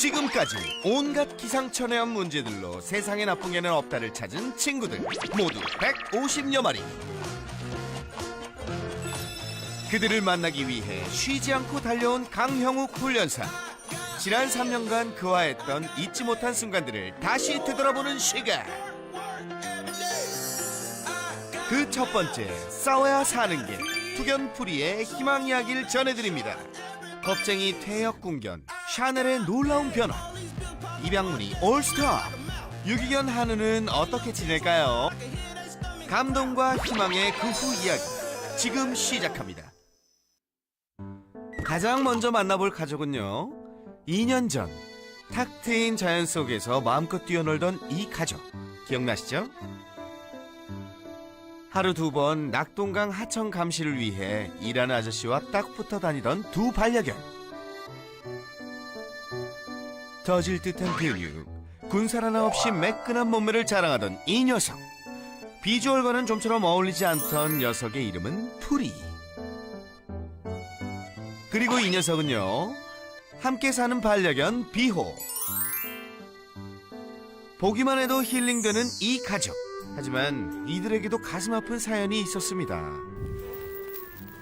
지금까지 온갖 기상천외한 문제들로 세상에 나쁜 개는 없다를 찾은 친구들 모두 150여 마리. 그들을 만나기 위해 쉬지 않고 달려온 강형욱 훈련사. 지난 3년간 그와 했던 잊지 못한 순간들을 다시 되돌아보는 시간. 그 첫 번째, 싸워야 사는 게 투견풀이의 희망 이야기를 전해드립니다. 겁쟁이 퇴역궁견 샤넬의 놀라운 변화. 입양문이 올스타. 유기견 한우는 어떻게 지낼까요? 감동과 희망의 그 후 이야기 지금 시작합니다. 가장 먼저 만나볼 가족은요, 2년 전 탁 트인 자연 속에서 마음껏 뛰어놀던 이 가족 기억나시죠? 하루 2번 낙동강 하천 감시를 위해 일하는 아저씨와 딱 붙어 다니던 두 반려견. 터질 듯한 근육, 군살 하나 없이 매끈한 몸매를 자랑하던 이 녀석. 비주얼과는 좀처럼 어울리지 않던 녀석의 이름은 풀이. 그리고 이 녀석은요, 함께 사는 반려견 비호. 보기만 해도 힐링되는 이 가족. 하지만 이들에게도 가슴 아픈 사연이 있었습니다.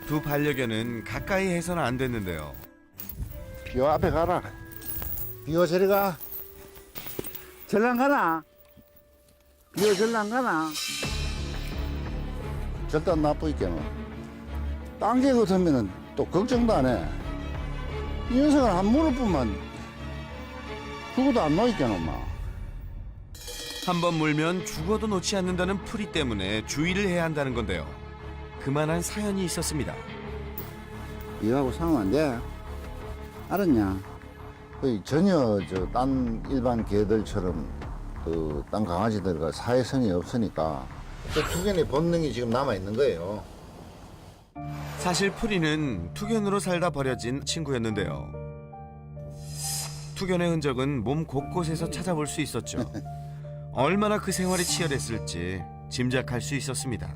두 반려견은 가까이 해서는 안 됐는데요. 비호 앞에 가라. 비호 저리 가. 절로 안 가나? 비호 절로 안 가나? 절대 안 나쁘겠노. 딴개 같으면은 또 걱정도 안 해. 이 녀석은 한 무릎뿐만 죽어도 안 놓이겠노, 마. 한 번 물면 죽어도 놓지 않는다는 풀이 때문에 주의를 해야 한다는 건데요. 그만한 사연이 있었습니다. 비호하고 상황 안 돼. 알았냐? 전혀 딴 일반 개들처럼 딴 강아지들과 사회성이 없으니까 투견의 본능이 지금 남아 있는 거예요. 사실 풀이는 투견으로 살다 버려진 친구였는데요. 투견의 흔적은 몸 곳곳에서 찾아볼 수 있었죠. 얼마나 그 생활이 치열했을지 짐작할 수 있었습니다.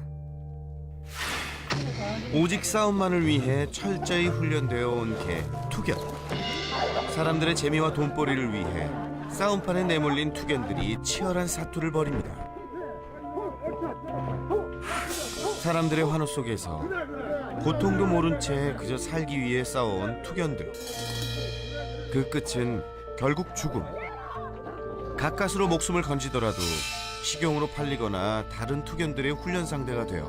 오직 싸움만을 위해 철저히 훈련되어 온 개, 투견. 사람들의 재미와 돈벌이를 위해 싸움판에 내몰린 투견들이 치열한 사투를 벌입니다. 사람들의 환호 속에서 고통도 모른 채 그저 살기 위해 싸워온 투견들. 그 끝은 결국 죽음. 가까스로 목숨을 건지더라도 식용으로 팔리거나 다른 투견들의 훈련 상대가 되어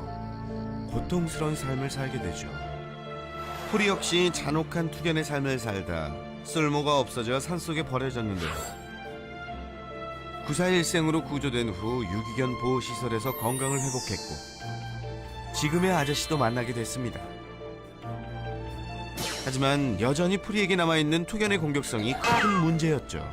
고통스러운 삶을 살게 되죠. 풀이 역시 잔혹한 투견의 삶을 살다 쓸모가 없어져 산속에 버려졌는데요. 구사일생으로 구조된 후 유기견 보호시설에서 건강을 회복했고 지금의 아저씨도 만나게 됐습니다. 하지만 여전히 풀이에게 남아있는 투견의 공격성이 큰 문제였죠.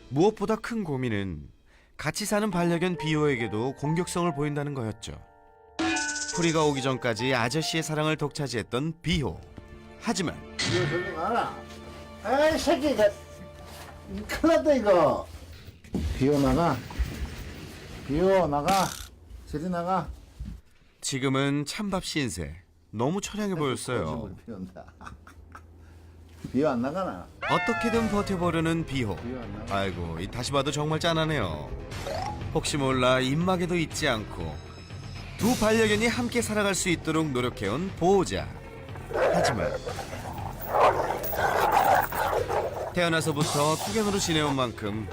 무엇보다 큰 고민은 같이 사는 반려견 비호에게도 공격성을 보인다는 거였죠. 풀이가 오기 전까지 아저씨의 사랑을 독차지했던 비호. 하지만 비호 저리 가라. 아이 새끼가 큰일 났다 이거. 비호 나가. 비호 나가. 저리 나가. 지금은 찬밥 신세. 너무 처량해 보였어요. 비호 안 나가나? 어떻게든 버텨보려는 비호. 비호 안 나가. 아이고, 다시 봐도 정말 짠하네요. 혹시 몰라 입막에도 있지 않고 두 반려견이 함께 살아갈 수 있도록 노력해온 보호자. 하지만 태어나서부터 투견으로 지내온 만큼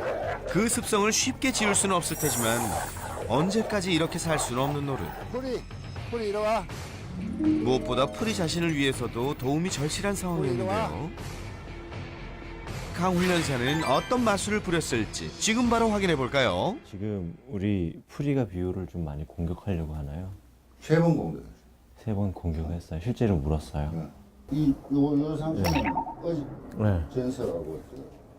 그 습성을 쉽게 지울 수는 없을 테지만 언제까지 이렇게 살 수는 없는 노릇. 풀이 이리 와. 무엇보다 풀이 자신을 위해서도 도움이 절실한 상황이었는데요. 강 훈련사는 어떤 마술을 부렸을지 지금 바로 확인해 볼까요? 지금 우리 풀이가 비호를 좀 많이 공격하려고 하나요? 3번 공격. 3번 공격했어요. 실제로 물었어요. 요 상태는 어제 네. 전설하고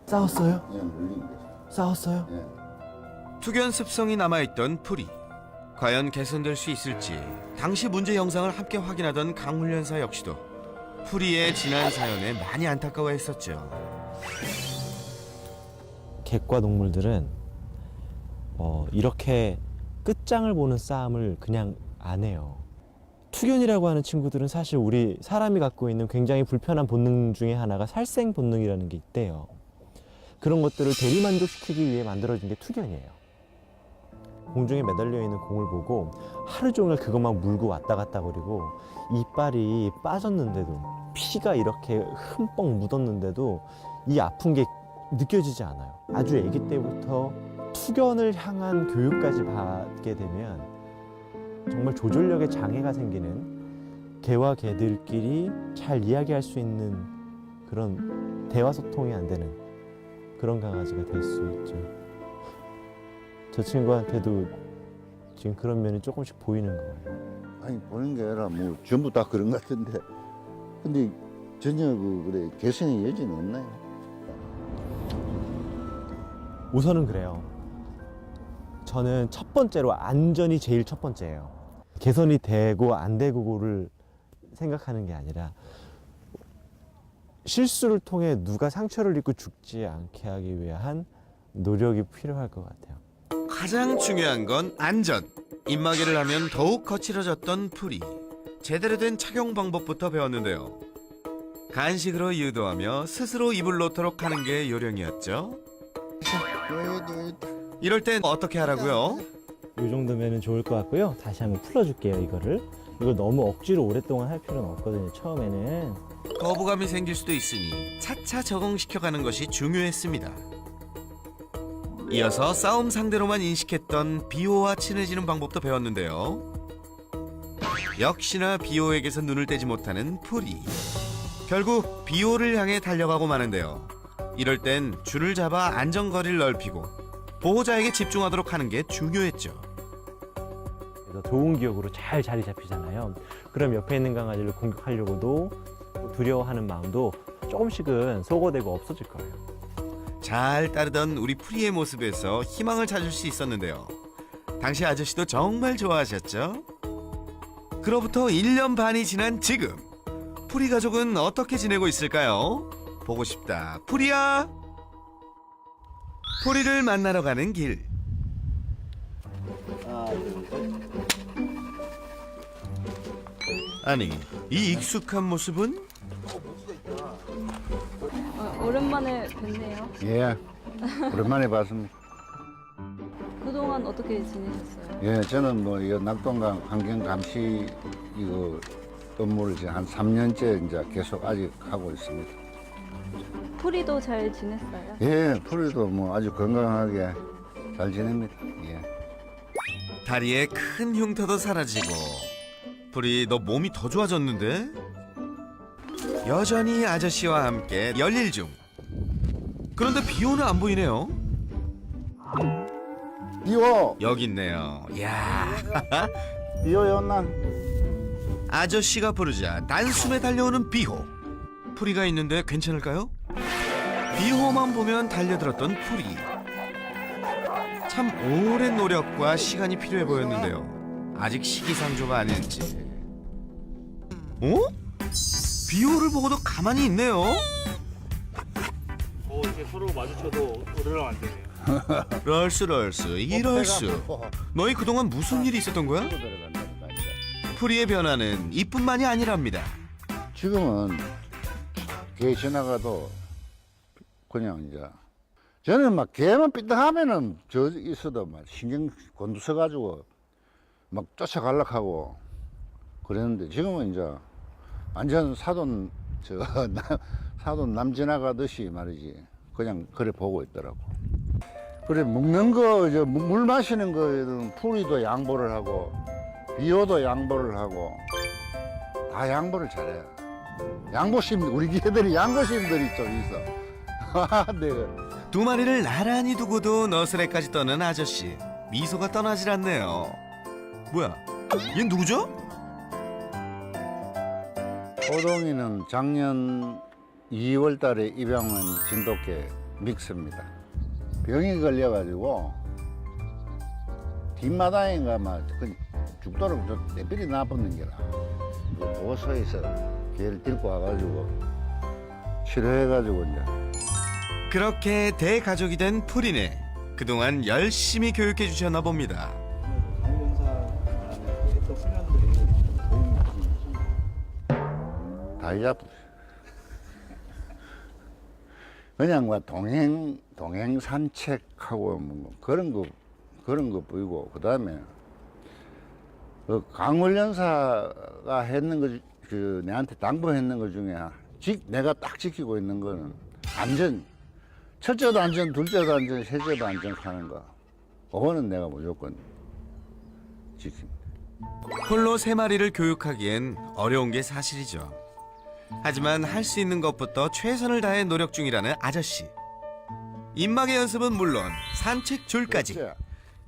싸웠어요? 물린 거죠. 싸웠어요? 예. 투견 습성이 남아있던 풀이. 과연 개선될 수 있을지 당시 문제 영상을 함께 확인하던 강 훈련사 역시도 풀이의 지난 사연에 많이 안타까워했었죠. 객과 동물들은 이렇게 끝장을 보는 싸움을 그냥 안 해요. 투견이라고 하는 친구들은 사실 우리 사람이 갖고 있는 굉장히 불편한 본능 중에 하나가 살생 본능이라는 게 있대요. 그런 것들을 대리만족시키기 위해 만들어진 게 투견이에요. 공중에 매달려 있는 공을 보고 하루 종일 그것만 물고 왔다 갔다 거리고 이빨이 빠졌는데도 피가 이렇게 흠뻑 묻었는데도 이 아픈 게 느껴지지 않아요. 아주 아기 때부터 투견을 향한 교육까지 받게 되면 정말 조절력에 장애가 생기는, 개와 개들끼리 잘 이야기할 수 있는 그런 대화 소통이 안 되는 그런 강아지가 될 수 있죠. 저 친구한테도 지금 그런 면이 조금씩 보이는 거예요. 아니 보는 게 아니라 뭐 전부 다 그런 것 같은데, 근데 전혀 그래 개선의 여지는 없나요? 우선은 그래요. 저는 첫 번째로 안전이 제일 첫 번째예요. 개선이 되고 안 되고를 생각하는 게 아니라 실수를 통해 누가 상처를 입고 죽지 않게 하기 위한 노력이 필요할 것 같아요. 가장 중요한 건 안전. 입마개를 하면 더욱 거칠어졌던 풀이. 제대로 된 착용 방법부터 배웠는데요. 간식으로 유도하며 스스로 입을 놓도록 하는 게 요령이었죠. 이럴 땐 어떻게 하라고요? 이 정도면 좋을 것 같고요. 다시 한번 풀어줄게요, 이거를. 이걸 너무 억지로 오랫동안 할 필요는 없거든요, 처음에는. 거부감이 생길 수도 있으니 차차 적응시켜가는 것이 중요했습니다. 이어서 싸움 상대로만 인식했던 비호와 친해지는 방법도 배웠는데요. 역시나 비호에게서 눈을 떼지 못하는 풀이. 결국 비호를 향해 달려가고 마는데요. 이럴 땐 줄을 잡아 안전거리를 넓히고 보호자에게 집중하도록 하는 게 중요했죠. 그래서 좋은 기억으로 잘 자리 잡히잖아요. 그럼 옆에 있는 강아지를 공격하려고도 두려워하는 마음도 조금씩은 소거되고 없어질 거예요. 잘 따르던 우리 풀이의 모습에서 희망을 찾을 수 있었는데요. 당시 아저씨도 정말 좋아하셨죠? 그로부터 1년 반이 지난 지금, 풀이 가족은 어떻게 지내고 있을까요? 보고 싶다, 풀이야! 풀이를 만나러 가는 길. 아니, 이 익숙한 모습은? 오랜만에 뵙네요. 예, 오랜만에 봤습니다. 그동안 어떻게 지내셨어요? 예, 저는 뭐 이 낙동강 환경 감시 이거 업무를 이제 한 3년째 이제 계속 아직 하고 있습니다. 풀이도 잘 지냈어요? 예, 풀이도 뭐 아주 건강하게 잘 지냅니다. 예. 다리에 큰 흉터도 사라지고. 풀이, 너 몸이 더 좋아졌는데? 여전히 아저씨와 함께 열일 중. 그런데 비호는 안 보이네요. 비오, 여기 있네요. 이야, 비오였나? 아저씨가 부르자 단숨에 달려오는 비호. 풀이가 있는데 괜찮을까요? 비호만 보면 달려들었던 풀이. 참 오랜 노력과 시간이 필요해 보였는데요. 아직 시기상조가 아닐지. 어? 비호를 보고도 가만히 있네요. 이렇게 서로 마주쳐도 으르렁 안 되네요. 럴스 이럴수. 너희 그동안 무슨 일이 있었던 거야? 풀이의 변화는 이뿐만이 아니랍니다. 지금은 개 지나가도 그냥 이제 저는 막 개만 삐딱하면은 저 있어도 막 신경 곤두서가지고 막 쫓아가려고 하고 그랬는데 지금은 이제 완전 사돈 사돈 남 지나가듯이 말이지 그냥 그래 보고 있더라고. 그래 먹는 거 이제 물 마시는 거에는 풀이도 양보를 하고 비호도 양보를 하고 다 양보를 잘해. 양보심 우리 개들이 양보심들이 좀 있어. 내가 두 마리를 나란히 두고도 너스레까지 떠는 아저씨. 미소가 떠나질 않네요. 뭐야? 얜 누구죠? 호동이는 작년 2월 달에 입양한 진돗개 믹스입니다. 병이 걸려가지고 뒷마당인가 막 죽도록 좀 내비리 나붙는 게라. 그 보호소에서 개를 데리고 와가지고 치료해가지고 이제 그렇게 대가족이 된 풀이네. 그동안 열심히 교육해 주셨나 봅니다. 강원사라는 했던 훈련들이 도움이 바이잡. 그냥 뭐 동행 산책하고 뭐 그런 거 보이고, 그다음에 그 강훈련사가 했는 거, 그 내한테 당부했는 것 중에 내가 딱 지키고 있는 거는 안전, 첫째도 안전, 둘째도 안전, 셋째도 안전 하는 거. 그거는 내가 무조건 지킵니다. 홀로 3마리를 교육하기엔 어려운 게 사실이죠. 하지만 할 수 있는 것부터 최선을 다해 노력 중이라는 아저씨. 입마개 연습은 물론 산책 줄까지 그렇지?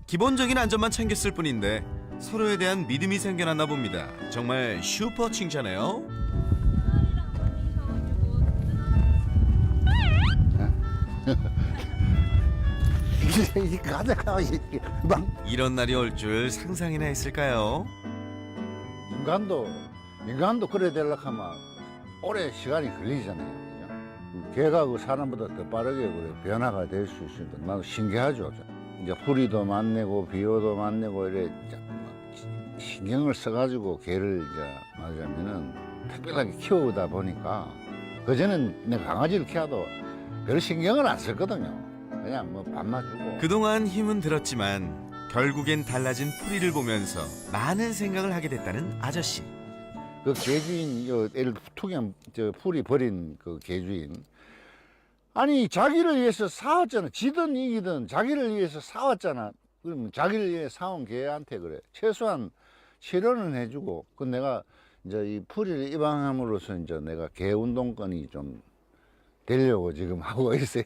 기본적인 안전만 챙겼을 뿐인데 서로에 대한 믿음이 생겨났나 봅니다. 정말 슈퍼 칭찬해요. 이 가다가 막 이런 날이 올 줄 상상이나 했을까요? 인간도 그래 되려고 하면 오래 시간이 걸리잖아요. 그죠? 개가 그 사람보다 더 빠르게 그래 변화가 될 수 있으니까 나도 신기하죠. 이제 뿌리도 만내고 비료도 만내고 이래 신경을 써가지고 개를 이제 말하자면은 특별하게 키우다 보니까 그전엔 내가 강아지를 키워도 별 신경을 안 썼거든요. 그냥 뭐 밥만 주고. 그동안 힘은 들었지만 결국엔 달라진 풀이를 보면서 많은 생각을 하게 됐다는 아저씨. 그 개주인, 투경, 풀이 버린 그 개주인. 아니, 자기를 위해서 싸웠잖아. 지든 이기든 자기를 위해서 싸웠잖아. 그러면 자기를 위해 싸운 개한테 그래. 최소한 치료는 해주고. 그 내가 이제 이 풀이를 입양함으로써 이제 내가 개 운동권이 좀 되려고 지금 하고 있어요.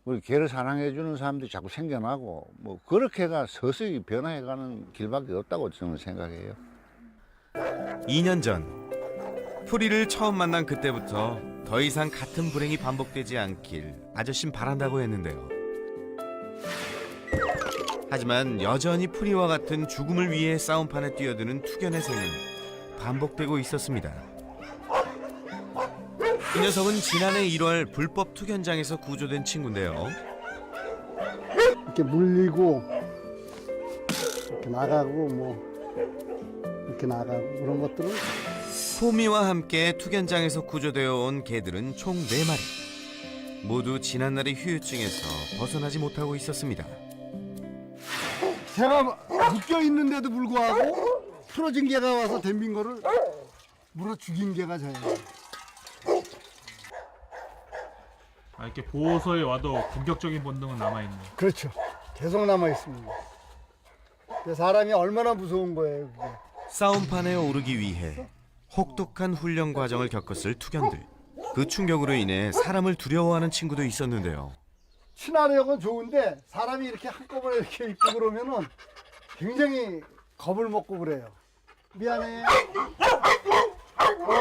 우리 개를 사랑해주는 사람들이 자꾸 생겨나고, 뭐, 그렇게가 서서히 변화해가는 길밖에 없다고 저는 생각해요. 2년 전 풀이를 처음 만난 그때부터 더 이상 같은 불행이 반복되지 않길 아저씨는 바란다고 했는데요. 하지만 여전히 풀이와 같은 죽음을 위해 싸움판에 뛰어드는 투견의 생은 반복되고 있었습니다. 이 녀석은 지난해 1월 불법 투견장에서 구조된 친구인데요. 이렇게 물리고 이렇게 나가고 뭐 이렇게 나가고 그런 것들은 호미와 함께 투견장에서 구조되어 온 개들은 총 4마리. 모두 지난날의 후유증에서 벗어나지 못하고 있었습니다. 제가 묶여 있는데도 불구하고 풀어진 개가 와서 덤빈 거를 물어 죽인 개가 저예요. 이렇게 보호소에 와도 공격적인 본능은 남아있네요. 그렇죠. 계속 남아 있습니다. 사람이 얼마나 무서운 거예요, 그게. 싸움판에 오르기 위해 혹독한 훈련 과정을 겪었을 투견들. 그 충격으로 인해 사람을 두려워하는 친구도 있었는데요. 친화력은 좋은데 사람이 이렇게 한꺼번에 이렇게 있고 그러면은 굉장히 겁을 먹고 그래요. 미안해.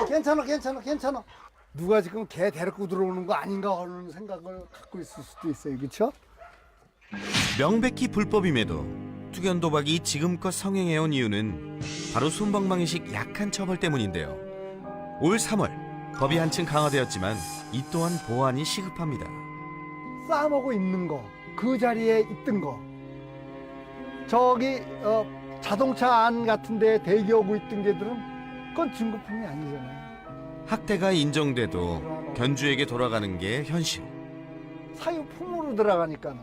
괜찮아. 누가 지금 개 데리고 들어오는 거 아닌가 하는 생각을 갖고 있을 수도 있어요. 그렇죠? 명백히 불법임에도 투견 도박이 지금껏 성행해온 이유는 바로 순방망이식 약한 처벌 때문인데요. 올 3월 법이 한층 강화되었지만 이 또한 보완이 시급합니다. 싸먹고 있는 거, 그 자리에 있던 거. 저기 자동차 안 같은 데 대기하고 있던 개들은 그건 진급품이 아니잖아요. 학대가 인정돼도 견주에게 돌아가는 게 현실. 사유품으로 들어가니까는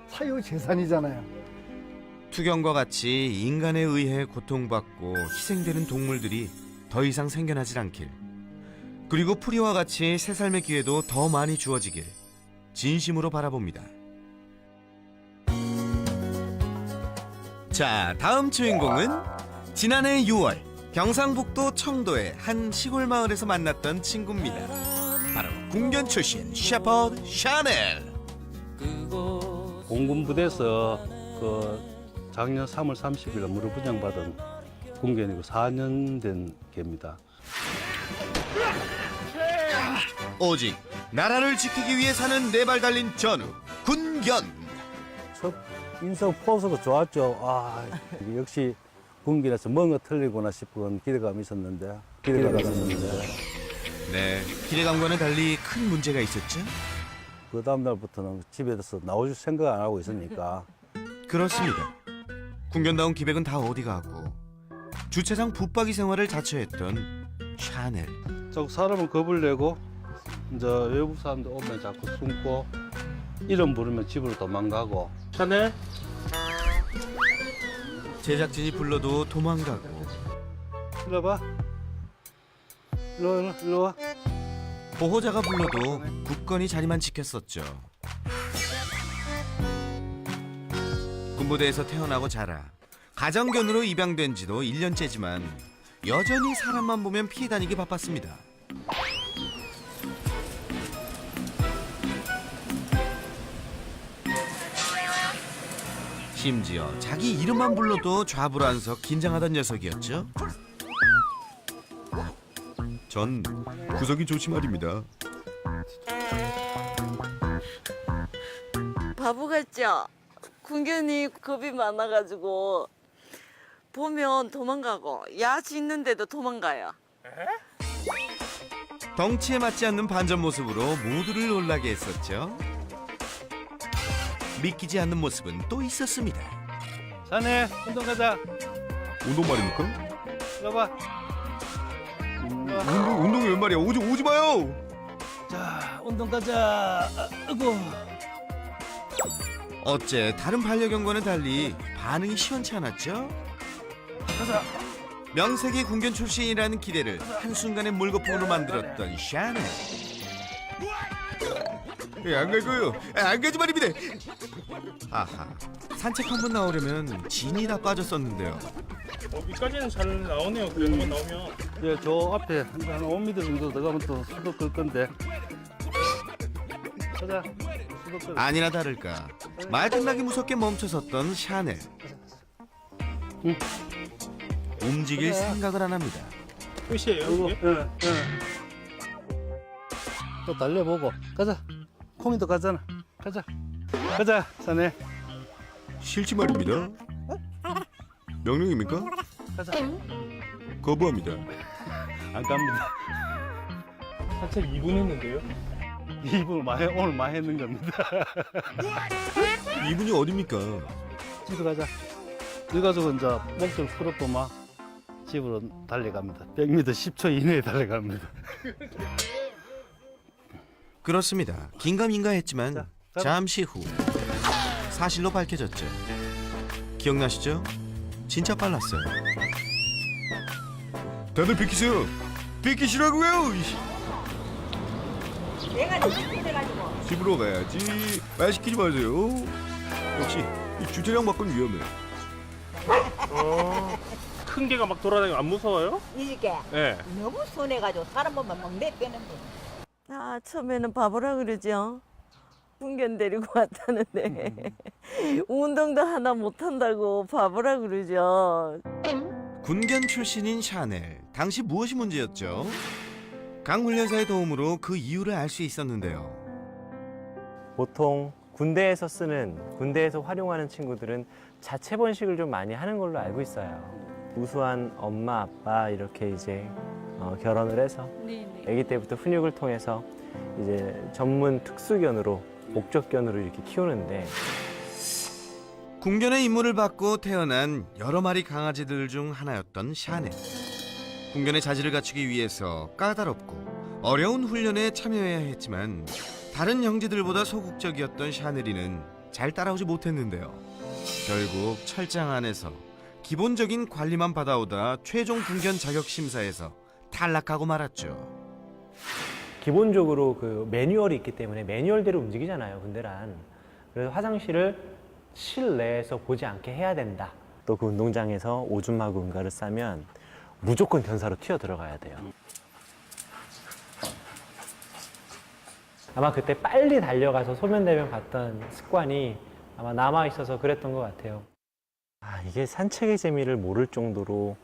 사유 재산이잖아요. 투견과 같이 인간에 의해 고통받고 희생되는 동물들이 더 이상 생겨나질 않길, 그리고 풀이와 같이 새 삶의 기회도 더 많이 주어지길 진심으로 바라봅니다. 자, 다음 주인공은 지난해 6월 경상북도 청도의 한 시골 마을에서 만났던 친구입니다. 바로 군견 출신 셰퍼드 샤넬. 공군부대에서 그 작년 3월 30일 무료 부장받은 군견이고 4년 된 개입니다. 오직 나라를 지키기 위해 사는 네 발 달린 전우 군견. 첫 인성 포스가 좋았죠. 아, 역시 군견에서 뭔가 틀리구나 싶은 기대감이 있었는데. 네, 기대감과는 달리 큰 문제가 있었죠? 그 다음 날부터는 집에서 나올 생각 안 하고 있으니까. 그렇습니다. 군견다운 기백은 다 어디 가고 주차장 붙박이 생활을 자처했던 샤넬. 자꾸 사람은 겁을 내고 이제 외국 사람들 오면 자꾸 숨고 이름 부르면 집으로 도망가고. 샤넬? 제작진이 불러도 도망가고 이리 와봐. 일로 와. 보호자가 불러도 굳건히 자리만 지켰었죠. 군부대에서 태어나고 자라 가정견으로 입양된 지도 1년째지만 여전히 사람만 보면 피해 다니기 바빴습니다. 심지어 자기 이름만 불러도 좌불안석 긴장하던 녀석이었죠. 전 구석이 좋지 말입니다. 바보 같죠? 군견이 겁이 많아가지고 보면 도망가고 야지 있는데도 도망가요. 덩치에 맞지 않는 반전 모습으로 모두를 놀라게 했었죠. 믿기지 않는 모습은 또 있었습니다. 자네 운동 가자. 운동 말입니까? 이리 와봐. 운동이 웬 말이야? 오지 마요. 자 운동 가자. 아이고. 어째 다른 반려견과는 달리 반응이 시원치 않았죠? 가자. 명색의 군견 출신이라는 기대를 한순간에 물거품으로 만들었던 샤넬. 안 가고요. 안 가지 말입니다. 아하, 산책 한번 나오려면 진이 다 빠졌었는데요. 여기까지는 잘 나오네요. 그 정도만 나오면. 예, 저 앞에 한 5m 정도 들어가면 또 수도 끌 건데. 가자. 수도 끌. 아니나 다를까 말장난기 무섭게 멈춰섰던 샤넬. 응. 움직일 생각을 안 합니다. 끝이에요. 이거, 이게? 예. 또 달려보고. 가자. 콩이도 가잖아. 가자. 가자, 자네. 싫지 말입니다. 명령입니까? 가자. 거부합니다. 안 갑니다. 산책 2분 했는데요. 이분 오늘 많이 했는 겁니다. 이분이 어딥니까? 집에 가자. 그래가지고 이제 목줄 풀었더만 집으로 달려갑니다. 100m 10초 이내에 달려갑니다. 그렇습니다. 긴가민가했지만 자, 잠시 후 사실로 밝혀졌죠. 기억나시죠? 진짜 빨랐어요. 다들 비키세요. 비키시라고요. 내가 이래가지고 집으로 가야지. 말 시키지 마세요. 역시 이 주차장 밖은 위험해. 큰 개가 막 돌아다니면 안 무서워요? 이게 네. 너무 순해가지고 사람 보면 막 내빼는 거. 아 처음에는 바보라 그러죠. 군견 데리고 왔다는데 운동도 하나 못한다고 바보라 그러죠. 군견 출신인 샤넬. 당시 무엇이 문제였죠? 강 훈련사의 도움으로 그 이유를 알 수 있었는데요. 보통 군대에서 활용하는 친구들은 자체 번식을 좀 많이 하는 걸로 알고 있어요. 우수한 엄마, 아빠 이렇게 이제 결혼을 해서 네네. 아기 때부터 훈육을 통해서 이제 전문 특수견으로 목적견으로 이렇게 키우는데 군견의 임무를 받고 태어난 여러 마리 강아지들 중 하나였던 샤넬. 군견의 자질을 갖추기 위해서 까다롭고 어려운 훈련에 참여해야 했지만 다른 형제들보다 소극적이었던 샤넬이는 잘 따라오지 못했는데요. 결국 철장 안에서 기본적인 관리만 받아오다 최종 군견 자격 심사에서 탈락하고 말았죠. 기본적으로 그 매뉴얼이 있기 때문에 매뉴얼대로 움직이잖아요, 군대란. 그래서 화장실을 실내에서 보지 않게 해야 된다. 또 그 운동장에서 오줌하고 응가를 싸면 무조건 견사로 튀어 들어가야 돼요. 아마 그때 빨리 달려가서 소변대변 봤던 습관이 아마 남아 있어서 그랬던 것 같아요. 아, 이게 산책의 재미를 모를 정도로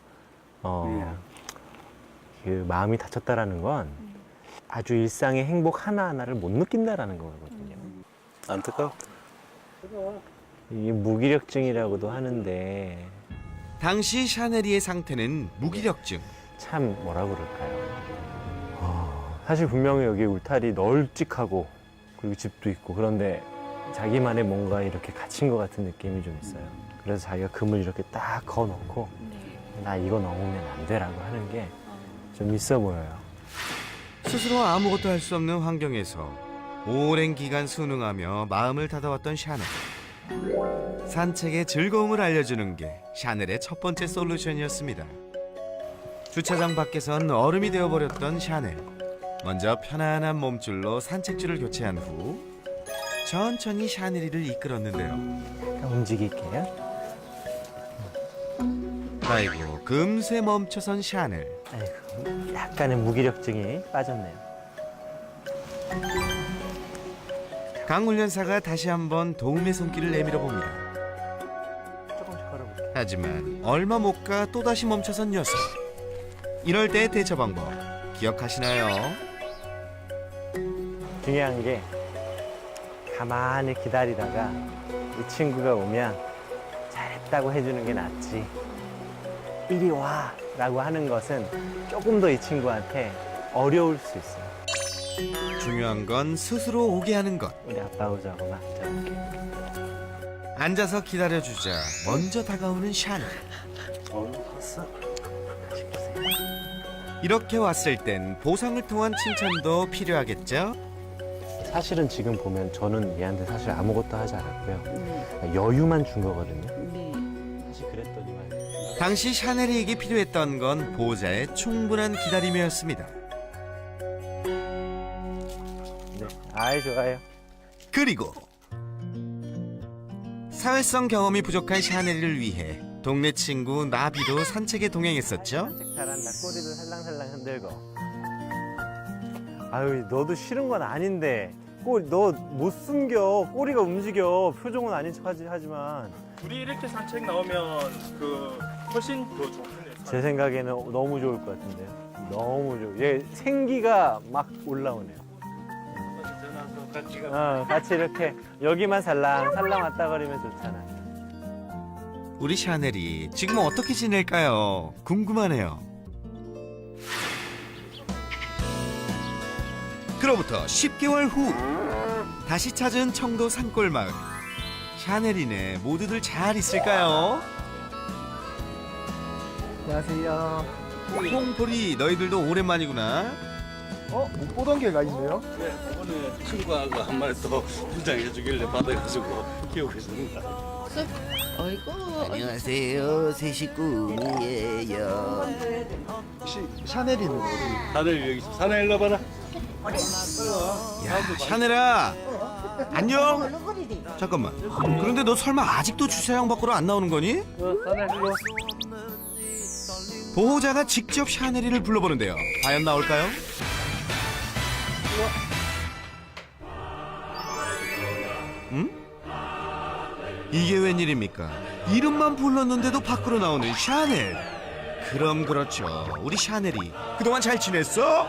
그 마음이 다쳤다라는 건 아주 일상의 행복 하나하나를 못 느낀다라는 거거든요. 안타깝다. 이게 무기력증이라고도 하는데 당시 샤넬이의 상태는 무기력증. 참 뭐라 그럴까요? 사실 분명히 여기 울타리 널찍하고 그리고 집도 있고 그런데 자기만의 뭔가 이렇게 갇힌 것 같은 느낌이 좀 있어요. 그래서 자기가 금을 이렇게 딱 그어놓고 네. 나 이거 넘으면 안 돼라고 하는 게 좀 있어 보여요. 스스로 아무것도 할 수 없는 환경에서 오랜 기간 순응하며 마음을 닫아왔던 샤넬. 산책의 즐거움을 알려주는 게 샤넬의 첫 번째 솔루션이었습니다. 주차장 밖에선 얼음이 되어버렸던 샤넬. 먼저 편안한 몸줄로 산책줄을 교체한 후 천천히 샤넬이를 이끌었는데요. 움직일게요. 아이고, 금세 멈춰선 샤넬. 아이고, 약간의 무기력증이 빠졌네요. 강 훈련사가 다시 한번 도움의 손길을 내밀어 봅니다. 조금씩 걸어볼게요. 하지만 얼마 못 가 또다시 멈춰선 녀석. 이럴 때 대처 방법 기억하시나요? 중요한 게 가만히 기다리다가 이 친구가 오면 잘했다고 해주는 게 낫지. 이리 와 라고 하는 것은 조금 더 이 친구한테 어려울 수 있어요. 중요한 건 스스로 오게 하는 것. 우리 아빠 오자고만 저렇게. 앉아서 기다려주자 먼저 다가오는 샤넬. 왔어. 이렇게 왔을 땐 보상을 통한 칭찬도 필요하겠죠? 사실은 지금 보면 저는 얘한테 사실 아무것도 하지 않았고요. 여유만 준 거거든요. 사실 그랬더니만. 당시 샤넬에게 필요했던 건 보호자의 충분한 기다림이었습니다. 네, 아이 좋아요. 그리고 사회성 경험이 부족한 샤넬을 위해 동네 친구 나비도 산책에 동행했었죠. 산책 잘한다. 꼬리도 살랑살랑 흔들고. 아유, 너도 싫은 건 아닌데. 너 못 숨겨. 꼬리가 움직여. 표정은 아닌 척하지 하지만. 둘이 이렇게 산책 나오면 그 훨씬 더 좋겠네요. 제 생각에는 너무 좋을 것 같은데요. 너무 좋아. 얘 생기가 막 올라오네요. 전화서 같이 가. 같이 이렇게 여기만 살랑 왔다 거리면 좋잖아. 우리 샤넬이 지금 어떻게 지낼까요? 궁금하네요. 그로부터 10개월 후 다시 찾은 청도 산골 마을. 샤넬이네 모두들 잘 있을까요? 안녕하세요. 콩포리 너희들도 오랜만이구나. 못 보던 개가 있네요. 네, 오늘 친구하고 한 마리 또 분장해 주길래 받아가지고 키우고 있습니다. 안녕하세요, 새 식구이에요. 혹시 샤넬이는 어디? 다들 여기 산에 일로 봐라. 야, 샤넬아, 안녕. 잠깐만. 그런데 너 설마 아직도 주차장 밖으로 안 나오는 거니? 산에 일로. 보호자가 직접 샤넬이를 불러보는데요. 과연 나올까요? 응? 이게 웬일입니까? 이름만 불렀는데도 밖으로 나오는 샤넬. 그럼 그렇죠. 우리 샤넬이 그동안 잘 지냈어?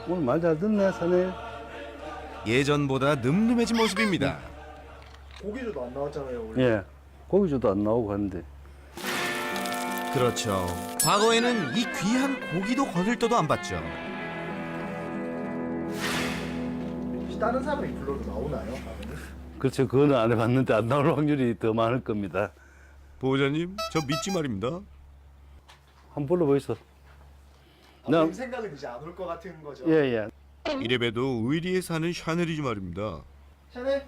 오늘 말 잘 듣네, 산에. 예전보다 늠름해진 모습입니다. 고기주도 안 나왔잖아요. 원래. 예. 고기주도 안 나오고 하는데. 그렇죠. 과거에는 이 귀한 고기도 거들떠도 안 봤죠. 혹시 다른 사람이 불러도 나오나요? 그렇죠. 그거는 안 해봤는데 안 나올 확률이 더 많을 겁니다. 보호자님, 저 믿지 말입니다. 한번 불러보이소. 아버님 생각은 이제 안 올 것 같은 거죠. 예, 예. 이래봬도 의리에 사는 샤넬이지 말입니다. 샤넬?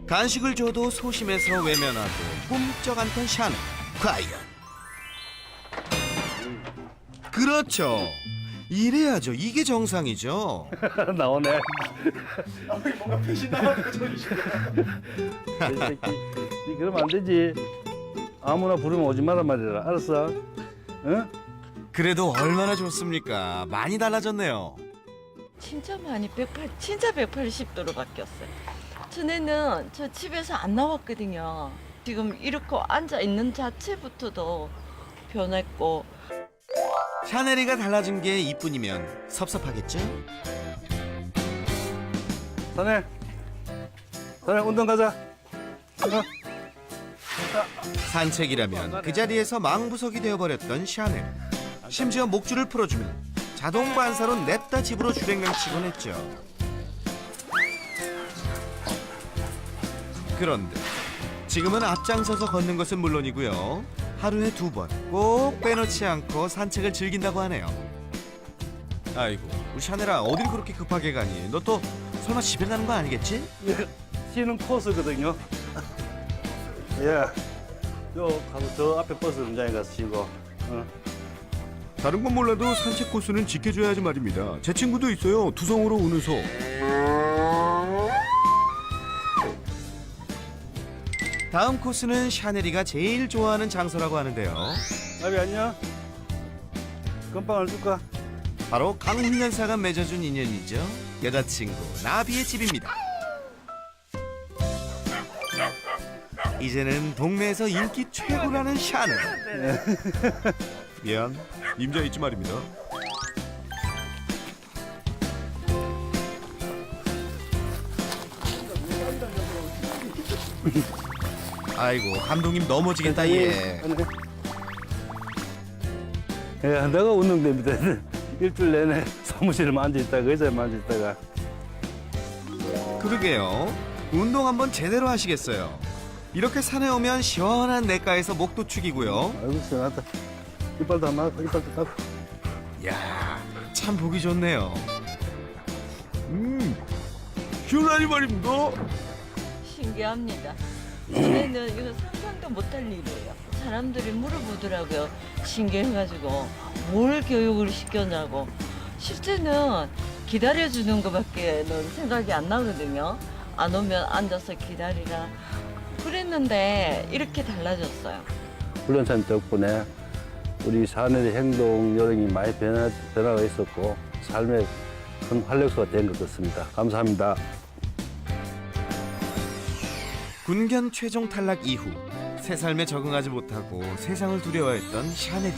간식을 줘도 소심해서 외면하고 꿈쩍 않던 샤넬. 과연? 그렇죠. 이래야죠. 이게 정상이죠. 나오네. 아버님 뭔가 배신 나는 표정이시죠. 이 새끼. 니 그러면 안 되지. 아무나 부르면 오지 마란 말이라. 알았어? 응? 그래도 얼마나 좋습니까? 많이 달라졌네요. 진짜 많이 진짜 180도로 바뀌었어요. 전에는 저 집에서 안 나왔거든요. 지금 이렇게 앉아 있는 자체부터도 변했고. 샤넬이가 달라진 게 이뿐이면 섭섭하겠죠? 산에. 산에 운동 가자. 가. 산책이라면 그 자리에서 망부석이 되어버렸던 샤넬. 심지어 목줄을 풀어주면 자동 반사로 냅다 집으로 주랭랑치곤 했죠. 그런데 지금은 앞장서서 걷는 것은 물론이고요. 하루에 2번 꼭 빼놓지 않고 산책을 즐긴다고 하네요. 아이고, 우리 샤넬아 어딜 그렇게 급하게 가니? 너 또 설마 집에 가는 거 아니겠지? 예, 쉬는 코스거든요. 예. 가서 저 앞에 버스 정장에 가서 쉬고. 다른 건 몰라도 산책 코스는 지켜줘야지 말입니다. 제 친구도 있어요. 두성으로 오는 소. 다음 코스는 샤넬이가 제일 좋아하는 장소라고 하는데요. 나비 안녕. 건빵을 줄까? 바로 강훈련사가 맺어준 인연이죠. 여자친구 나비의 집입니다. 이제는 동네에서 인기 최고라는 샤넬. 미안, 임자 있지 말입니다. 아이고, 감독님 넘어지겠다 얘. 예, 내가 운동됩니다. 일주일 내내 사무실에만 앉아있다가 의자에만 앉아있다가. 그러게요. 운동 한번 제대로 하시겠어요. 이렇게 산에 오면 시원한 냇가에서 목도 축이고요. 아이고 시원하다. 이빨도 안 나고 이빨도 닦고. 이야, 참 보기 좋네요. 시원하니 말입니다. 신기합니다. 전에는 이거 상상도 못할 일이에요. 사람들이 물어보더라고요. 신기해가지고 뭘 교육을 시켰냐고. 실제는 기다려주는 것밖에는 생각이 안 나거든요. 안 오면 앉아서 기다리라. 그랬는데 이렇게 달라졌어요. 훈련사님 덕분에 우리 샤넬의 행동 요령이 많이 변화가 있었고 삶의 큰 활력소가 된 것 같습니다. 감사합니다. 군견 최종 탈락 이후 새 삶에 적응하지 못하고 세상을 두려워했던 샤넬이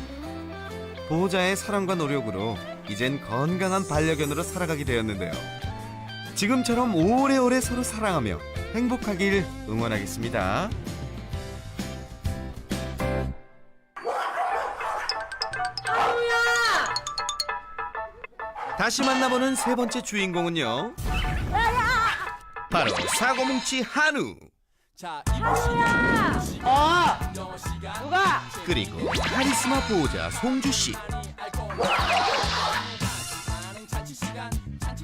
보호자의 사랑과 노력으로 이젠 건강한 반려견으로 살아가게 되었는데요. 지금처럼 오래오래 서로 사랑하며 행복하길 응원하겠습니다. 다시 만나보는 세 번째 주인공은요. 바로 사고뭉치 한우. 누가? 그리고 카리스마 보호자 송주 씨.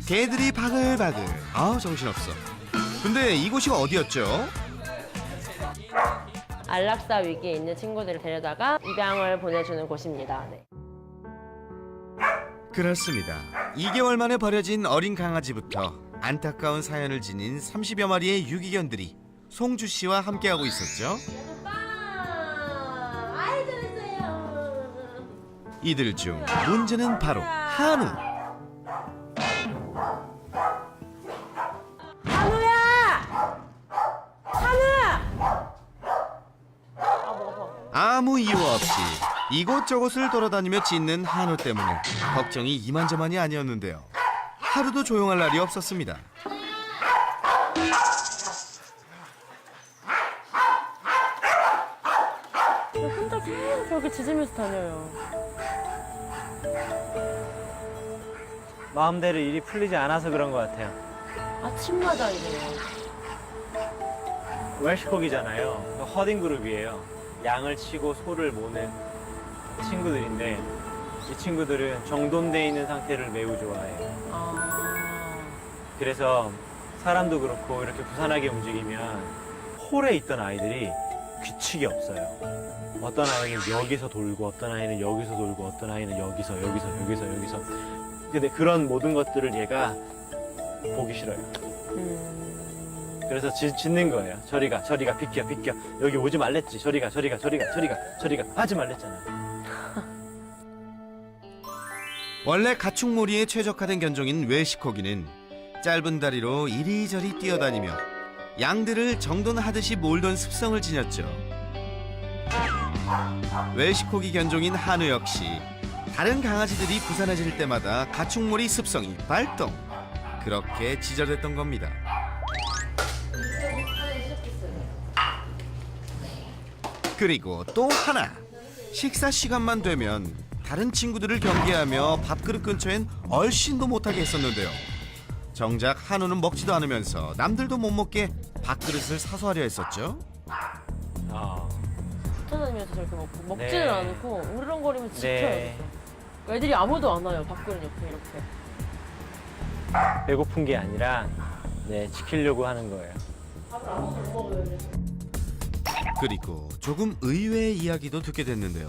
개들이 바글바글. 아, 정신없어. 근데 이곳이 어디였죠? 안락사 위기에 있는 친구들을 데려다가 입양을 보내주는 곳입니다. 네. 그렇습니다. 2개월 만에 버려진 어린 강아지부터 안타까운 사연을 지닌 30여 마리의 유기견들이 송주 씨와 함께하고 있었죠. 이들 중 문제는 바로 한우. 아무 이유 없이 이곳저곳을 돌아다니며 짖는 한우 때문에 걱정이 이만저만이 아니었는데요. 하루도 조용할 날이 없었습니다. 혼자 계속 저렇게 짖으면서 다녀요. 마음대로 일이 풀리지 않아서 그런 것 같아요. 아침마다 이래요. 웰시콕이잖아요. 허딩 그룹이에요. 양을 치고 소를 모는 친구들인데 이 친구들은 정돈돼 있는 상태를 매우 좋아해요. 그래서 사람도 그렇고 이렇게 부산하게 움직이면 홀에 있던 아이들이 규칙이 없어요. 어떤 아이는 여기서 돌고 어떤 아이는 여기서 돌고 어떤 아이는 여기서. 근데 그런 모든 것들을 얘가 보기 싫어요. 그래서 짖는 거예요. 저리 가, 비켜. 여기 오지 말랬지. 저리 가. 하지 말랬잖아. 원래 가축몰이에 최적화된 견종인 웰시코기는 짧은 다리로 이리저리 뛰어다니며 양들을 정돈하듯이 몰던 습성을 지녔죠. 웰시코기 견종인 한우 역시 다른 강아지들이 부산해질 때마다 가축몰이 습성이 발동. 그렇게 지저댔던 겁니다. 그리고 또 하나. 식사 시간만 되면 다른 친구들을 경계하며 밥그릇 근처엔 얼씬도 못하게 했었는데요. 정작 한우는 먹지도 않으면서 남들도 못 먹게 밥그릇을 사수하려 했었죠. 쫓아다니면서 들어오면서 저렇게 먹지는 네. 않고 우르렁거리면서 지켜요. 네. 그래서. 애들이 아무도 안 와요. 밖으로 옆에 이렇게. 배고픈 게 아니라 네, 지키려고 하는 거예요. 그리고 조금 의외의 이야기도 듣게 됐는데요.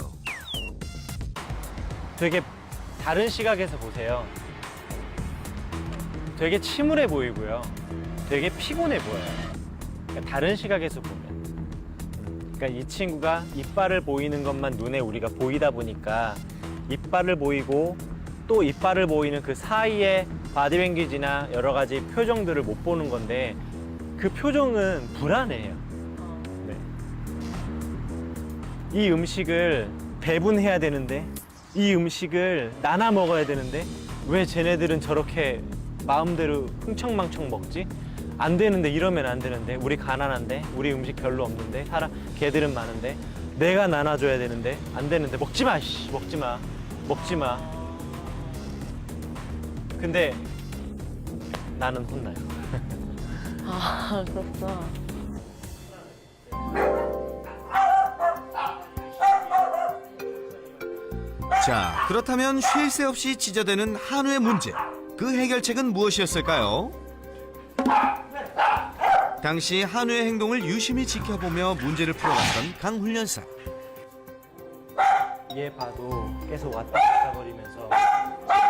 되게 다른 시각에서 보세요. 되게 침울해 보이고요. 되게 피곤해 보여요. 그러니까 다른 시각에서 보면. 그러니까 이 친구가 이빨을 보이는 것만 눈에 우리가 보이다 보니까 이빨을 보이고 또 이빨을 보이는 그 사이에 바디랭귀지나 여러 가지 표정들을 못 보는 건데 그 표정은 불안해요. 네. 이 음식을 배분해야 되는데 이 음식을 나눠 먹어야 되는데 왜 쟤네들은 저렇게 마음대로 흥청망청 먹지? 안 되는데 이러면 안 되는데 우리 가난한데 우리 음식 별로 없는데 걔들은 많은데 내가 나눠줘야 되는데 안 되는데 먹지 마, 씨, 먹지 마, 먹지 마. 근데 나는 혼나요. 아, 그렇구나. 자, 그렇다면 쉴 새 없이 지저대는 한우의 문제. 그 해결책은 무엇이었을까요? 당시 한우의 행동을 유심히 지켜보며 문제를 풀어갔던 강훈련사. 얘 봐도 계속 왔다 갔다 거리면서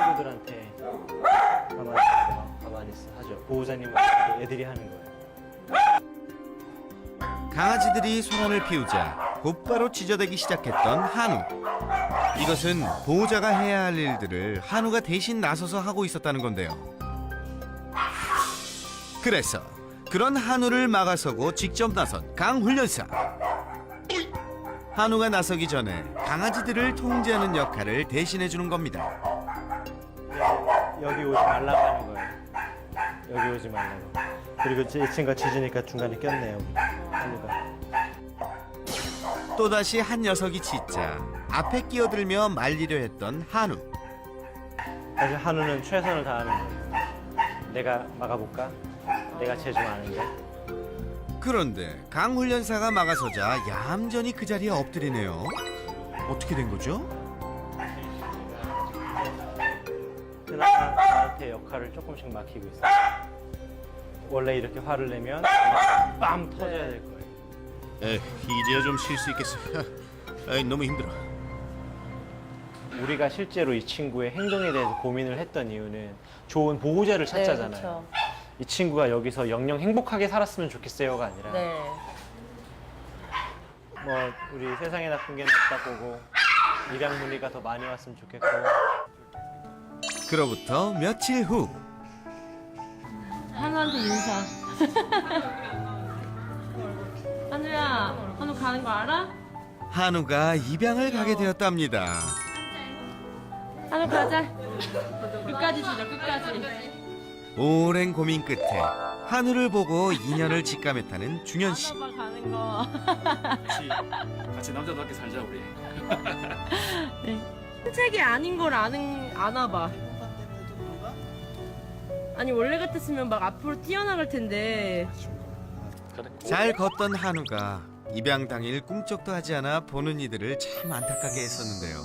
친구들한테 가만히 있어, 가만히 있어 하죠. 보호자님한테 애들이 하는 거예요. 강아지들이 소란을 피우자 곧바로 지저대기 시작했던 한우. 이것은 보호자가 해야 할 일들을 한우가 대신 나서서 하고 있었다는 건데요. 그래서 그런 한우를 막아서고 직접 나선 강훈련사. 한우가 나서기 전에 강아지들을 통제하는 역할을 대신해 주는 겁니다. 여기 오지 말라고 하는 거예요. 여기 오지 말라고. 그리고 이 친구가 짖으니까 중간에 꼈네요. 한우가. 또다시 한 녀석이 짖자 앞에 끼어들며 말리려 했던 한우. 사실 한우는 최선을 다하는 거예요. 내가 막아볼까? 내가 제일 좀 아는데. 그런데 강훈련사가 막아서자 얌전히 그 자리에 엎드리네요. 어떻게 된 거죠? 그나마 나한테 역할을 조금씩 맡기고 있어요. 원래 이렇게 화를 내면 빰 터져야 될 거예요. 이제야 좀 쉴 수 있겠어. 너무 힘들어. 우리가 실제로 이 친구의 행동에 대해서 고민을 했던 이유는 좋은 보호자를 찾자잖아요. 네, 그렇죠. 이 친구가 여기서 영영 행복하게 살았으면 좋겠어요가 아니라 네. 뭐 우리 세상에 나쁜 게 없다 보고 입양문의가 더 많이 왔으면 좋겠고. 그로부터 며칠 후 한우한테 인사. 한우야, 한우 가는 거 알아? 한우가 입양을 가게 되었답니다. 한우 가자. 끝까지 주자, 끝까지. 오랜 고민 끝에 한우를 보고 인연을 직감했다는 중현 씨. 한우 오빠 가는 거. 같이 남자답게 살자 우리. 산책이 아닌 걸 아나 봐. 아니 원래 같았으면 막 앞으로 튀어나갈 텐데. 잘 걷던 한우가 입양 당일 꿈쩍도 하지 않아 보는 이들을 참 안타깝게 했었는데요.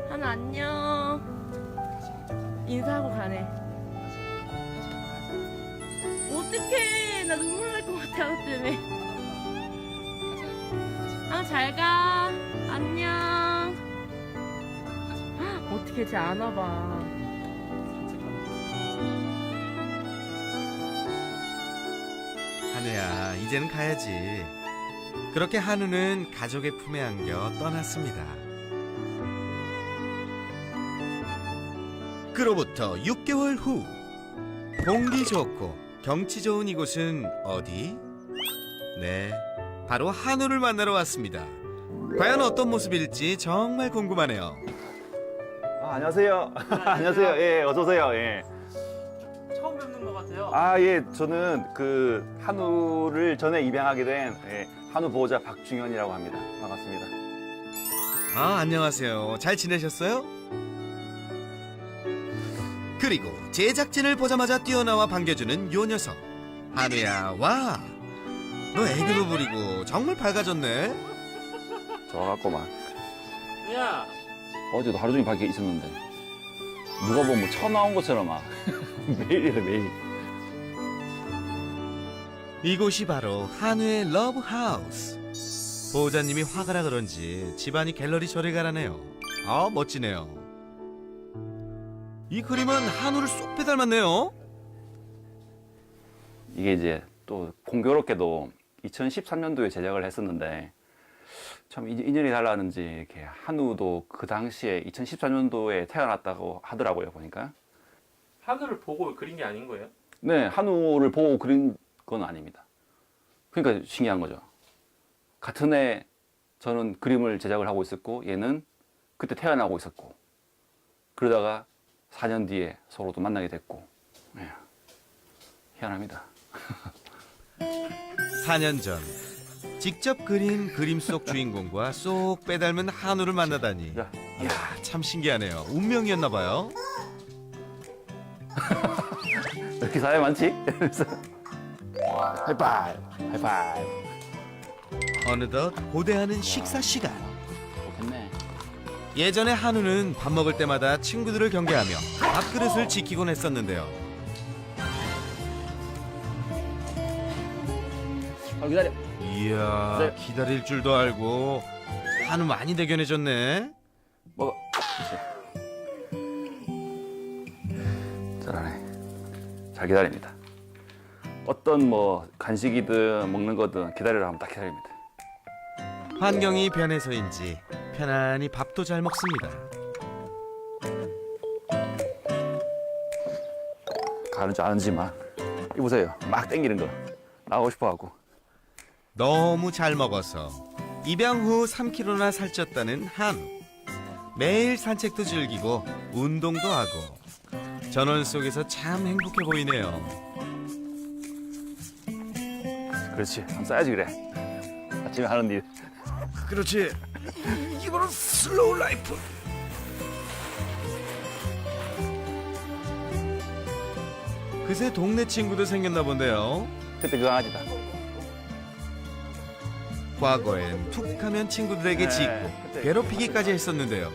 한우 안녕. 인사하고 가네. 어떡해. 나 눈물 날 것 같아 한우 때문에. 한우 잘 가. 안녕. 어떻게 쟤 안 와봐. 한우야, 이제는 가야지. 그렇게 한우는 가족의 품에 안겨 떠났습니다. 그로부터 6개월 후, 공기 좋고 경치 좋은 이곳은 어디? 네, 바로 한우를 만나러 왔습니다. 과연 어떤 모습일지 정말 궁금하네요. 안녕하세요. 안녕하세요. 예, 어서 오세요. 예. 처음 뵙는 것 같아요. 아, 예, 저는 그 한우를 전에 입양하게 된 한우 보호자 박중현이라고 합니다. 반갑습니다. 아, 안녕하세요. 잘 지내셨어요? 그리고 제작진을 보자마자 뛰어나와 반겨주는 요 녀석. 한우야, 와! 너 애교도 부리고 정말 밝아졌네. 좋아갖고만. 야, 어제도 하루 종일 밖에 있었는데 누가 보면 쳐 나온 것처럼 막 매일 이래 매일. 이곳이 바로 한우의 러브하우스. 보호자님이 화가라 그런지 집안이 갤러리 절에가라네요. 아, 멋지네요. 이 그림은 한우를 쏙 빼닮았네요. 이게 이제 또 공교롭게도 2013년도에 제작을 했었는데 참 인연이 달랐는지 이렇게 한우도 그 당시에 2014년도에 태어났다고 하더라고요, 보니까. 하늘을 보고 그린 게 아닌 거예요? 네, 한우를 보고 그린 건 아닙니다. 그러니까 신기한 거죠. 같은 해 저는 그림을 제작을 하고 있었고 얘는 그때 태어나고 있었고 그러다가 4년 뒤에 서로 또 만나게 됐고. 네, 희한합니다. 4년 전 직접 그린 그림 속 주인공과 쏙 빼닮은 한우를 만나다니. 자, 이야, 참 신기하네요. 운명이었나 봐요. 이렇게 사회 많지? 이러면서 하이파이브, 하이파이브. 어느덧 고대하는 식사 시간. 좋겠네. 예전에 한우는 밥 먹을 때마다 친구들을 경계하며 밥그릇을 지키곤 했었는데요. 기다려. 이야, 네. 기다릴 줄도 알고 한우 많이 대견해졌네. 먹어. 잘하네. 잘 기다립니다. 어떤 뭐 간식이든 먹는 거든 기다리라 하면 딱 기다립니다. 환경이 변해서인지 편안히 밥도 잘 먹습니다. 가는 줄 아는지만 이보세요. 막 땡기는 거. 나가고 싶어갖고. 너무 잘 먹어서 입양 후 3kg나 살쪘다는 한우. 매일 산책도 즐기고 운동도 하고 전원 속에서 참 행복해 보이네요. 그렇지. 한번 써야지 그래. 아침에 하는 일. 그렇지. 이게 바로 슬로우 라이프. 그새 동네 친구도 생겼나 본데요. 그때 그 강아지다. 과거엔 툭하면 친구들에게 네, 짖고 그때. 괴롭히기까지 했었는데요.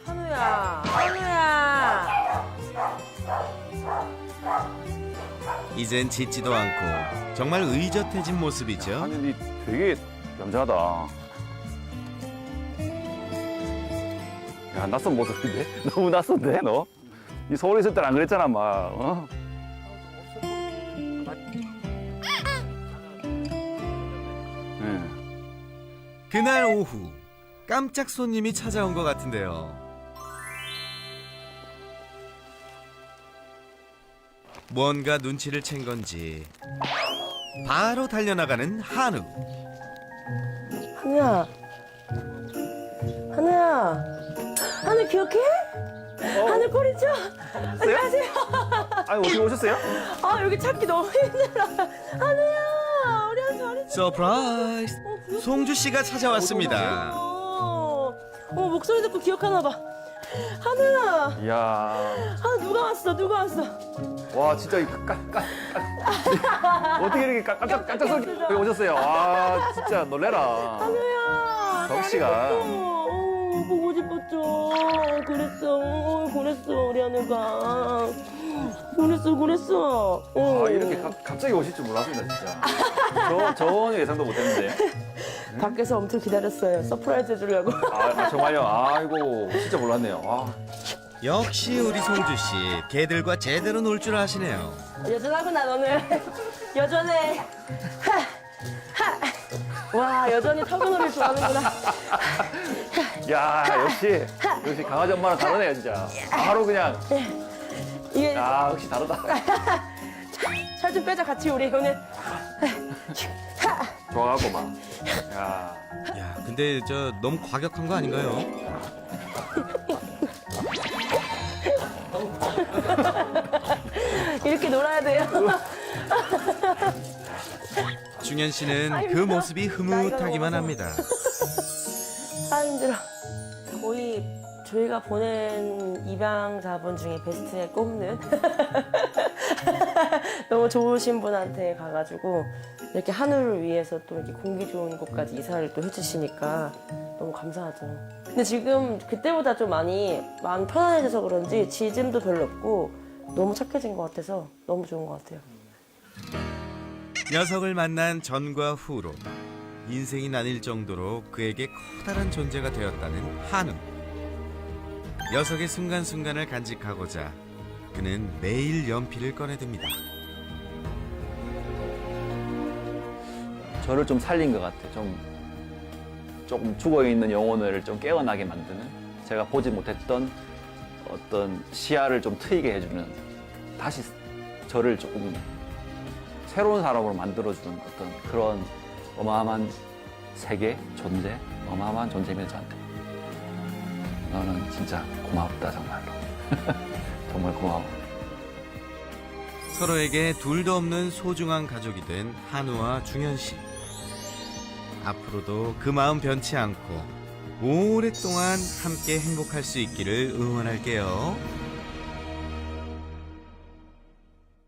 한우야, 한우야. 이젠 짖지도 않고 정말 의젓해진 모습이죠. 하늘이 되게 얌전하다. 야, 낯선 모습인데? 너무 낯선데, 너? 이 서울에 있을 때는 안 그랬잖아, 막. 어? 네. 그날 오후 깜짝 손님이 찾아온 것 같은데요. 뭔가 눈치를 챈 건지 바로 달려나가는 한우. 한우야. 한우야. 한우 기억해? 한우 꼬리죠? 안녕하세요. 아니, 어떻게 오셨어요? 아, 여기 찾기 너무 힘들어. 한우야. 우리 한우 잘했어. 서프라이즈! 송주 씨가 찾아왔습니다. 목소리 듣고 기억하나 봐. 한우야. 이야. 아, 누가 왔어? 누가 왔어? 와, 진짜 어떻게 이렇게 깜짝 놀게 오셨어요? 와, 진짜 놀래라. 한우야. 덕씨가. 보고 싶었죠. 그랬어, 우리 한우가. 그랬어. 아, 이렇게 갑자기 오실 줄 몰랐습니다, 진짜. 전혀 예상도 못했는데. 밖에서 엄청 기다렸어요. 서프라이즈 해주려고. 아, 정말요? 아이고, 진짜 몰랐네요. 와. 역시 우리 송주 씨, 개들과 제대로 놀 줄 아시네요. 여전하구나, 너는. 여전해. 와, 여전히 터그놀이를 좋아하는구나. 야, 역시 강아지 엄마랑 다르네요, 진짜. 바로 그냥. 이게 야, 역시 다르다. 살 좀 빼자, 같이 우리 오늘. 좋아하고 막. 야. 야, 근데 저 너무 과격한 거 아닌가요? 이렇게 놀아야 돼요. 중현 씨는 그 모습이 흐뭇하기만 합니다. 아, 힘들어. 거의 저희가 보낸 입양자분 중에 베스트에 꼽는 너무 좋으신 분한테 가가지고 이렇게 하늘을 위해서 또 이렇게 공기 좋은 곳까지 이사를 또 해주시니까 너무 감사하죠. 근데 지금 그때보다 좀 많이 마음 편안해져서 그런지 짖음도 별로 없고 너무 착해진 것 같아서 너무 좋은 것 같아요. 녀석을 만난 전과 후로 인생이 나뉠 정도로 그에게 커다란 존재가 되었다는 한우. 녀석의 순간순간을 간직하고자 그는 매일 연필을 꺼내듭니다. 저를 좀 살린 것 같아요. 조금 죽어있는 영혼을 좀 깨어나게 만드는, 제가 보지 못했던 어떤 시야를 좀 트이게 해주는, 다시 저를 조금 새로운 사람으로 만들어주는 어떤 그런 어마어마한 세계, 존재, 어마어마한 존재입니다, 저한테. 너는 진짜 고맙다, 정말로. 정말 고마워. 서로에게 둘도 없는 소중한 가족이 된 한우와 중현 씨. 앞으로도 그 마음 변치 않고 오랫동안 함께 행복할 수 있기를 응원할게요.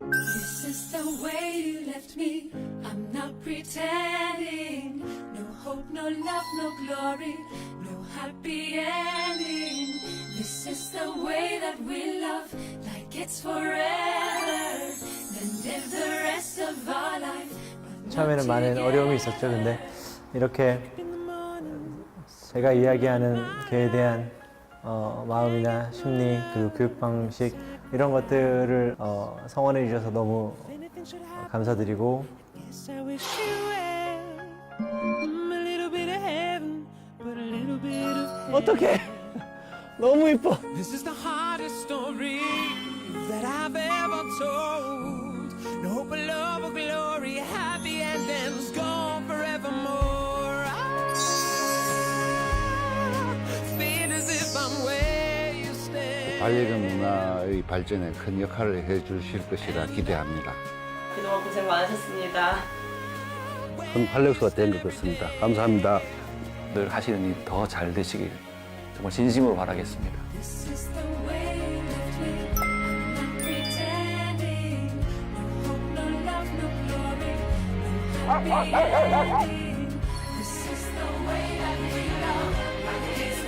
This is the way you left me. I'm not pretending. No hope, no love, no glory, no happy ending. This is the way that we love, like it's forever. Then live the rest of our life. 처음에는 많은 어려움이 있었죠. 근데 이렇게 제가 이야기하는 개에 대한 마음이나 심리, 그리고 교육 방식 이런 것들을 성원해 주셔서 너무 감사드리고 어떡해 너무 이뻐. This is the hardest story that I've ever told. No hope of love or glory, happy endings gone forevermore. I feel as if I'm where you stand. 반려견 문화의 발전에 큰 역할을 해주실 것이라 기대합니다. 그동안 고생 많으셨습니다. 큰 활력소가 된 것 같습니다. 감사합니다. 늘 하시는 일 더 잘 되시길 정말 진심으로 바라겠습니다. This is the way you left me. I'm not pretending. No hope, no love, no glory, no happy ending. This is the way that we love, like it's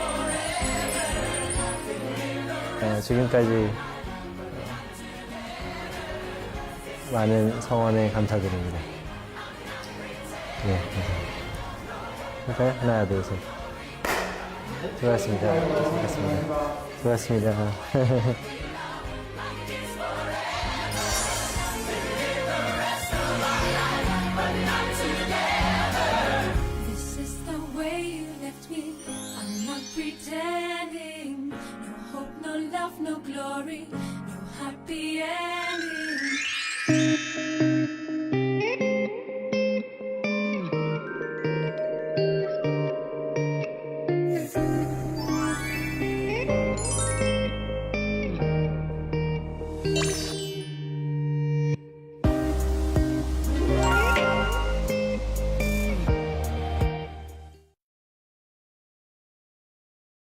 forever. 지금까지 많은 성원에 감사드립니다. 네, 감사합니다. 할까요? 하나, 둘, 셋. 수고하셨습니다. 수고하셨습니다. 수고하셨습니다.